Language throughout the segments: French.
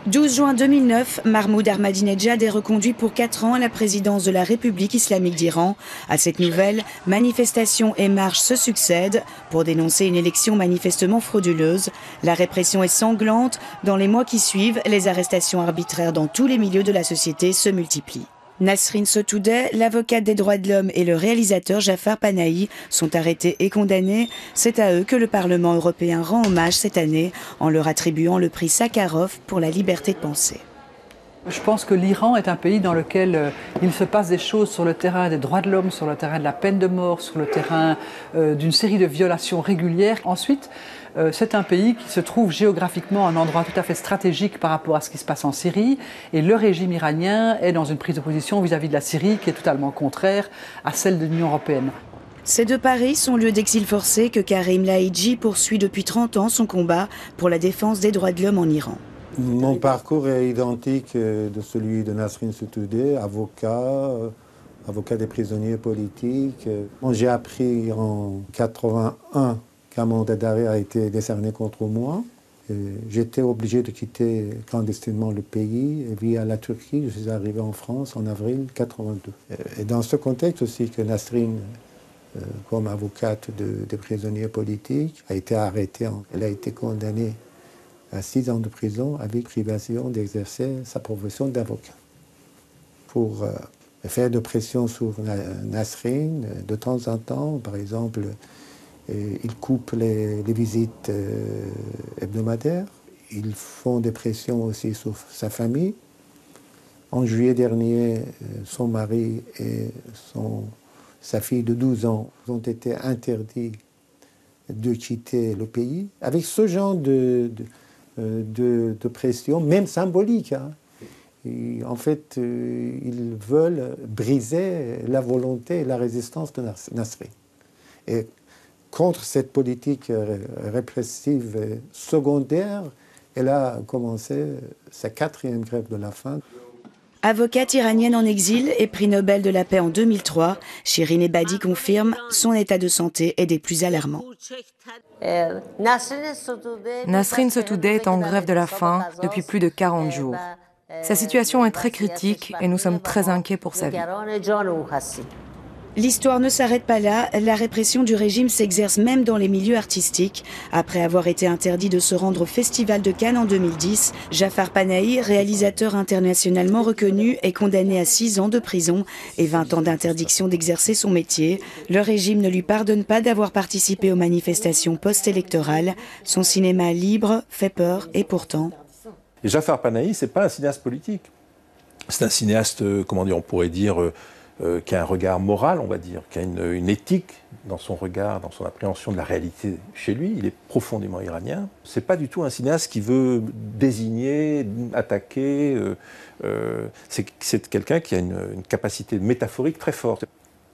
12 juin 2009, Mahmoud Ahmadinejad est reconduit pour 4 ans à la présidence de la République islamique d'Iran. À cette nouvelle, manifestations et marches se succèdent pour dénoncer une élection manifestement frauduleuse. La répression est sanglante. Dans les mois qui suivent, les arrestations arbitraires dans tous les milieux de la société se multiplient. Nasrin Sotoudeh, l'avocate des droits de l'homme et le réalisateur Jafar Panahi sont arrêtés et condamnés. C'est à eux que le Parlement européen rend hommage cette année en leur attribuant le prix Sakharov pour la liberté de penser. Je pense que l'Iran est un pays dans lequel il se passe des choses sur le terrain des droits de l'homme, sur le terrain de la peine de mort, sur le terrain d'une série de violations régulières. Ensuite, c'est un pays qui se trouve géographiquement à un endroit tout à fait stratégique par rapport à ce qui se passe en Syrie. Et le régime iranien est dans une prise de position vis-à-vis de la Syrie qui est totalement contraire à celle de l'Union européenne. Ces deux Paris sont lieux d'exil forcé que Karim Laïdji poursuit depuis 30 ans son combat pour la défense des droits de l'homme en Iran. Mon parcours est identique de celui de Nasrin Sotoudeh, avocat des prisonniers politiques. J'ai appris en 1981 qu'un mandat d'arrêt a été décerné contre moi. J'étais obligé de quitter clandestinement le pays et via la Turquie. Je suis arrivé en France en avril 1982. Et dans ce contexte aussi que Nasrin, comme avocate des prisonniers politiques, a été arrêtée. Elle a été condamnée à 6 ans de prison avec privation d'exercer sa profession d'avocat. Pour faire de pression sur Nasrin, de temps en temps, par exemple, ils coupent les visites hebdomadaires. Ils font des pressions aussi sur sa famille. En juillet dernier, son mari et sa fille de 12 ans ont été interdits de quitter le pays. Avec ce genre de pression, même symbolique. Et en fait, ils veulent briser la volonté et la résistance de Nasrin. Et contre cette politique répressive secondaire, elle a commencé sa 4e grève de la faim. Avocate iranienne en exil et prix Nobel de la paix en 2003, Shirin Ebadi confirme son état de santé est des plus alarmants. Nasrin Sotoudeh est en grève de la faim depuis plus de 40 jours. Sa situation est très critique et nous sommes très inquiets pour sa vie. L'histoire ne s'arrête pas là, la répression du régime s'exerce même dans les milieux artistiques. Après avoir été interdit de se rendre au Festival de Cannes en 2010, Jafar Panahi, réalisateur internationalement reconnu, est condamné à 6 ans de prison et 20 ans d'interdiction d'exercer son métier. Le régime ne lui pardonne pas d'avoir participé aux manifestations post-électorales. Son cinéma libre fait peur et pourtant... Et Jafar Panahi, c'est pas un cinéaste politique. C'est un cinéaste, on pourrait dire... qui a un regard moral, on va dire, qui a une éthique dans son regard, dans son appréhension de la réalité chez lui. Il est profondément iranien. C'est pas du tout un cinéaste qui veut désigner, attaquer. C'est quelqu'un qui a une capacité métaphorique très forte.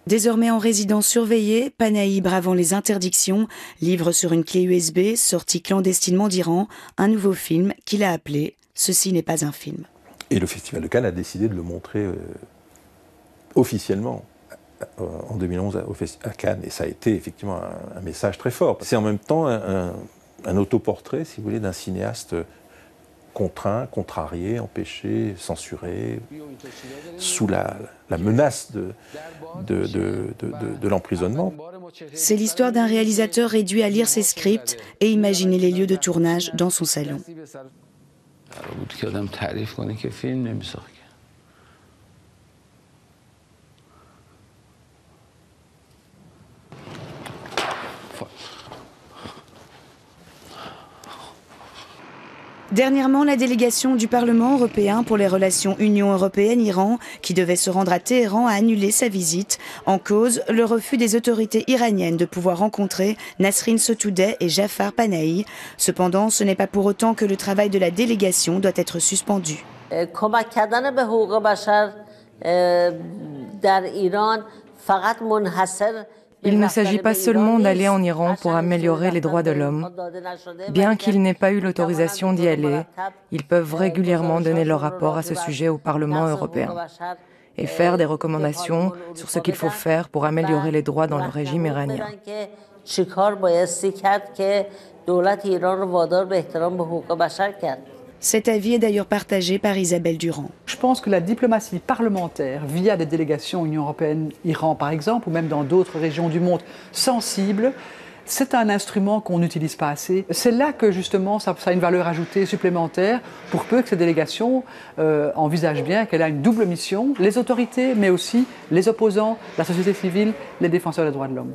Désormais en résidence surveillée, Panahi, bravant les interdictions, livre sur une clé USB, sorti clandestinement d'Iran, un nouveau film qu'il a appelé « Ceci n'est pas un film ». Et le Festival de Cannes a décidé de le montrer officiellement en 2011 à Cannes. Et ça a été effectivement un message très fort. C'est en même temps un autoportrait, si vous voulez, d'un cinéaste contraint, contrarié, empêché, censuré, sous la menace de l'emprisonnement. C'est l'histoire d'un réalisateur réduit à lire ses scripts et imaginer les lieux de tournage dans son salon. Dernièrement, la délégation du Parlement européen pour les relations Union européenne-Iran, qui devait se rendre à Téhéran, a annulé sa visite. En cause, le refus des autorités iraniennes de pouvoir rencontrer Nasrin Sotoudeh et Jafar Panahi. Cependant, ce n'est pas pour autant que le travail de la délégation doit être suspendu. Il ne s'agit pas seulement d'aller en Iran pour améliorer les droits de l'homme. Bien qu'ils n'aient pas eu l'autorisation d'y aller, ils peuvent régulièrement donner leur rapport à ce sujet au Parlement européen et faire des recommandations sur ce qu'il faut faire pour améliorer les droits dans le régime iranien. Cet avis est d'ailleurs partagé par Isabelle Durand. Je pense que la diplomatie parlementaire, via des délégations Union européenne-Iran par exemple, ou même dans d'autres régions du monde sensibles, c'est un instrument qu'on n'utilise pas assez. C'est là que justement ça a une valeur ajoutée supplémentaire pour peu que ces délégations envisagent bien qu'elle a une double mission, les autorités mais aussi les opposants, la société civile, les défenseurs des droits de l'homme.